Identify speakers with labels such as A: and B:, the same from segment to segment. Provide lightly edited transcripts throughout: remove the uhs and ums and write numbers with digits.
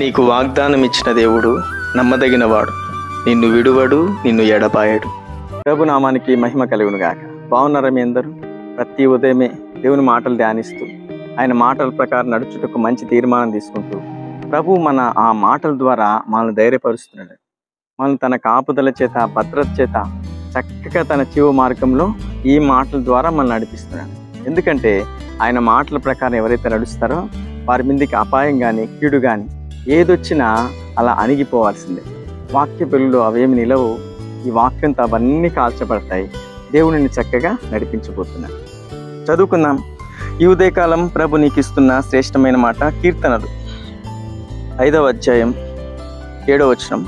A: నీకు వాగ్దానం ఇచ్చిన దేవుడు నమ్మదగినవాడు, నిన్ను విడువడు, నిన్ను ఎడబాయడు. ప్రభు నామానికి మహిమ కలుగును గాక. బాగున్నారా మీ అందరూ? ప్రతి ఉదయమే దేవుని మాటలు ధ్యానిస్తూ ఆయన మాటల ప్రకారం నడుచుటకు మంచి తీర్మానం తీసుకుంటూ ప్రభు మన ఆ మాటల ద్వారా మనల్ని ధైర్యపరుస్తున్నాడు. మనల్ని తన కాపుదల చేత, భద్రత చేత చక్కగా తన జీవ మార్గంలో ఈ మాటల ద్వారా మనల్ని నడిపిస్తున్నాడు. ఎందుకంటే ఆయన మాటల ప్రకారం ఎవరైతే నడుస్తారో వారి మీదకి అపాయం కానీ, కీడు కానీ ఏదొచ్చినా అలా అణిగిపోవాల్సిందే. వాక్య పెళ్ళిలో అవేమి నిలవు. ఈ వాక్యంతో అవన్నీ కాల్చబడతాయి. దేవుడిని చక్కగా నడిపించబోతున్నాడు. చదువుకుందాం. ఈ ఉదయకాలం ప్రభు నీకు ఇస్తున్న శ్రేష్టమైన మాట కీర్తనలు 5వ అధ్యాయం 7వ వచనం.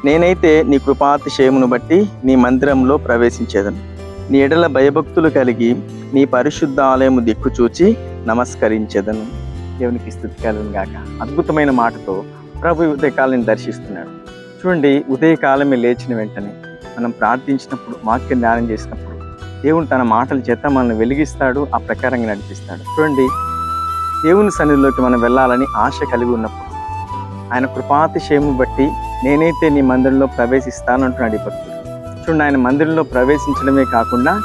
A: నేనైతే నీ కృపాతిశయమును బట్టి నీ మందిరంలో ప్రవేశించేదను. నీ ఎడల భయభక్తులు కలిగి నీ పరిశుద్ధ ఆలయము దిక్కు చూచి నమస్కరించేదను. దేవునికి స్తుతి కలుగును గాక. అద్భుతమైన మాటతో ప్రభు ఉదయకాలాన్ని దర్శిస్తున్నాడు. చూడండి, ఉదయకాలమే లేచిన వెంటనే మనం ప్రార్థించినప్పుడు, వాక్యం ధ్యానం చేసినప్పుడు దేవుడు తన మాటల చేత మనల్ని వెలిగిస్తాడు, ఆ ప్రకారంగా నడిపిస్తాడు. చూడండి, దేవుని సన్నిధిలోకి మనం వెళ్ళాలని ఆశ కలిగి ఉన్నప్పుడు ఆయన కృపాతిశయము బట్టి నేనైతే నీ మందిరంలో ప్రవేశిస్తానంటున్నాడు ఈ భక్తుడు. చూడండి, ఆయన మందిరంలో ప్రవేశించడమే కాకుండా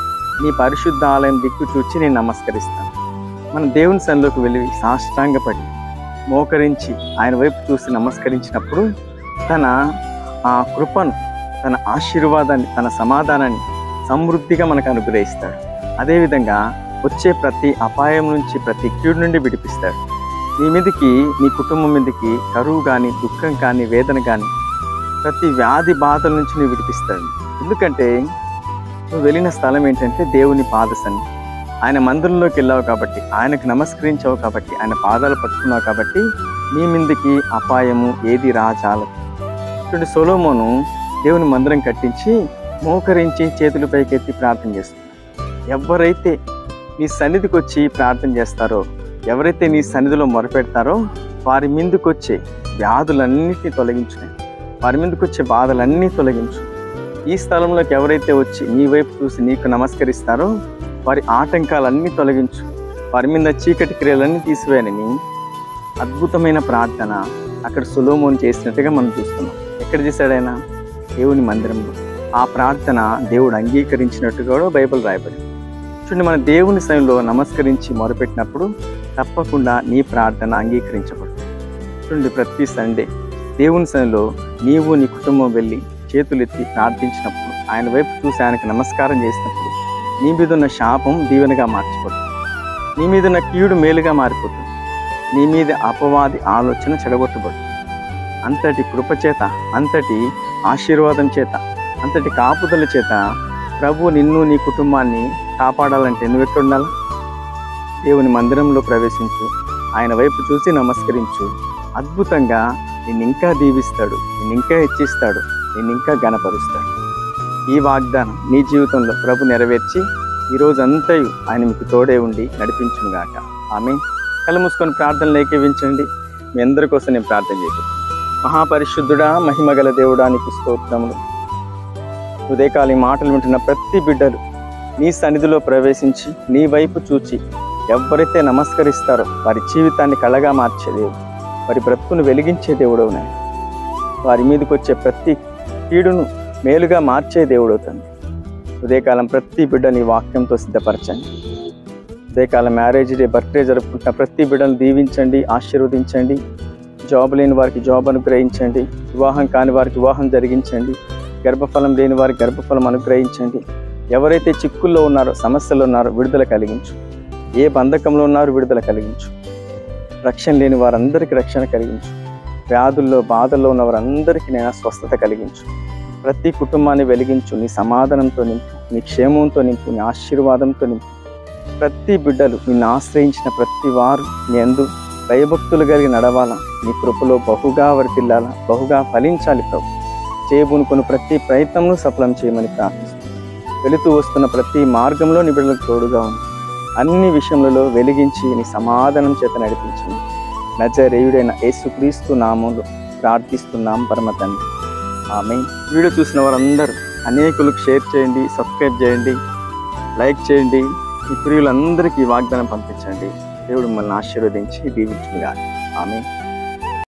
A: నీ పరిశుద్ధ ఆలయం దిక్కు చూచి నేను నమస్కరిస్తాను. మనం దేవుని సన్నిధిలోకి వెళ్ళి సాష్టాంగపడి మోకరించి ఆయన వైపు చూసి నమస్కరించినప్పుడు తన ఆ కృపను, తన ఆశీర్వాదాన్ని, తన సమాధానాన్ని సమృద్ధిగా మనకు అనుగ్రహిస్తాడు. అదేవిధంగా వచ్చే ప్రతి అపాయం నుంచి, ప్రతి కీడు నుండి విడిపిస్తాడు. నీ మీదకి, నీ కుటుంబం మీదకి కరువు కానీ, దుఃఖం కానీ, వేదన కానీ, ప్రతి వ్యాధి బాధల నుంచి నువ్వు విడిపిస్తాడు. ఎందుకంటే నువ్వు వెళ్ళిన స్థలం ఏంటంటే దేవుని పాదసన్ని. ఆయన మందిరంలోకి వెళ్ళావు కాబట్టి, ఆయనకు నమస్కరించావు కాబట్టి, ఆయన పాదాలు పట్టుకున్నావు కాబట్టి నీ మీదకి అపాయము ఏది రాజాలదు. చూడండి, సొలొమోను దేవుని మందిరం కట్టించి మోకరించి చేతులు పైకెత్తి ప్రార్థన చేస్తున్నాడు. ఎవరైతే నీ సన్నిధికి వచ్చి ప్రార్థన చేస్తారో, ఎవరైతే నీ సన్నిధిలో మొరపెడతారో వారి మీదకి వచ్చే వ్యాధులన్నిటినీ తొలగించున్నాయి, వారి మీదకి వచ్చే బాధలన్నీ తొలగించు. ఈ స్థలంలోకి ఎవరైతే వచ్చి నీ వైపు చూసి నీకు నమస్కరిస్తారో వారి ఆటంకాలన్నీ తొలగించు, వారి మీద చీకటి క్రియలన్నీ తీసివేయని అద్భుతమైన ప్రార్థన అక్కడ సొలొమోను చేసినట్టుగా మనం చూస్తున్నాం. ఎక్కడ చేశాడు ఆయన? దేవుని మందిరంలో. ఆ ప్రార్థన దేవుడు అంగీకరించినట్టుగా కూడా బైబిల్ రాయబడింది. చూడండి, మన దేవుని సన్నిధిలో నమస్కరించి మొరపెట్టినప్పుడు తప్పకుండా నీ ప్రార్థన అంగీకరించబడుతుంది. చూడండి, ప్రతి సండే దేవుని సన్నిధిలో నీవు, నీ కుటుంబం వెళ్ళి చేతులెత్తి ప్రార్థించినప్పుడు, ఆయన వైపు చూసి ఆయనకు నమస్కారం చేసినప్పుడు నీ మీద ఉన్న శాపం దీవెనగా మార్చిపోతుంది, నీ మీద ఉన్న కీడు మేలుగా మారిపోతుంది, నీ మీద అపవాది ఆలోచన చెడగొట్టబడుతుంది. అంతటి కృపచేత, అంతటి ఆశీర్వాదం చేత, అంతటి కాపుదల చేత ప్రభు నిన్ను, నీ కుటుంబాన్ని కాపాడాలంటే నువ్వు ఎక్కడ ఉండాలి? దేవుని మందిరంలో ప్రవేశించు, ఆయన వైపు చూసి నమస్కరించు. అద్భుతంగా నిన్ను ఇంకా దీవిస్తాడు, నిన్ను ఇంకా హెచ్చిస్తాడు, నిన్ను ఇంకా ఘనపరుస్తాడు. ఈ వాగ్దానం నీ జీవితంలో ప్రభు నెరవేర్చి ఈరోజంతయు ఆయన మీకు తోడే ఉండి నడిపించును గాక. ఆమె. కళ్ళు మూసుకొని ప్రార్థనలు ఏకీవించండి. మీ అందరి కోసం నేను ప్రార్థన చేయబోతున్నాను. మహాపరిశుద్ధుడా, మహిమగల దేవుడా, నీకు స్తోత్రములు. ఉదయకాలం ఈ మాటలు వింటున్న ప్రతి బిడ్డలు నీ సన్నిధిలో ప్రవేశించి నీ వైపు చూచి ఎవరైతే నమస్కరిస్తారో వారి జీవితాన్ని కళగా మార్చే దేవుడు, వారి బ్రతుకును వెలిగించే దేవుడు అవునాయి. వారి మీదకి వచ్చే ప్రతి కీడును మేలుగా మార్చే దేవుడు అవుతుంది. ఉదయకాలం ప్రతి బిడ్డ నీ వాక్యంతో సిద్ధపరచండి. ఉదయకాలం మ్యారేజ్ డే, బర్త్డే జరుపుకుంటున్న ప్రతి బిడ్డను దీవించండి, ఆశీర్వదించండి. జాబ్ లేని వారికి జాబ్ అనుగ్రహించండి, వివాహం కాని వారికి వివాహం జరిగించండి, గర్భఫలం లేని వారికి గర్భఫలం అనుగ్రహించండి. ఎవరైతే చిక్కుల్లో ఉన్నారో, సమస్యలు ఉన్నారో విడుదల కలిగించు. ఏ బంధకంలో ఉన్నారో విడుదల కలిగించు. రక్షణ లేని వారందరికీ రక్షణ కలిగించు. వ్యాధుల్లో, బాధల్లో ఉన్న వారందరికీ నేను స్వస్థత కలిగించు. ప్రతి కుటుంబాన్ని వెలిగించు. నీ సమాధానంతో నింపు, నీ క్షేమంతో నింపు, నీ ఆశీర్వాదంతో నింపు. ప్రతి బిడ్డలు నిన్ను ఆశ్రయించిన ప్రతి వారు నీ యందు భయభక్తులు కలిగి నడవాలా, నీ కృపలో బహుగా వర్ధిల్లాలా, బహుగా ఫలించాలి. ప్రభు చేయబూనుకుని ప్రతి ప్రయత్నంలో సఫలం చేయమని ప్రార్థిస్తున్నాను. వెళుతూ వస్తున్న ప్రతి మార్గంలో నీ బిడ్డలకు తోడుగా ఉంది. అన్ని విషయములలో వెలిగించి నీ సమాధానం చేత నడిపించండి. నజరేయుడైన యేసుక్రీస్తు నామములో ప్రార్థిస్తున్నాం పరమ తండ్రి. ఆమేన్. వీడియో చూసిన వారందరూ అనేకులకు షేర్ చేయండి, సబ్స్క్రైబ్ చేయండి, లైక్ చేయండి. ఈ ప్రియులందరికీ వాగ్దానం పంపించండి. దేవుడు మిమ్మల్ని ఆశీర్వదించి దీవించుగాక. ఆమేన్.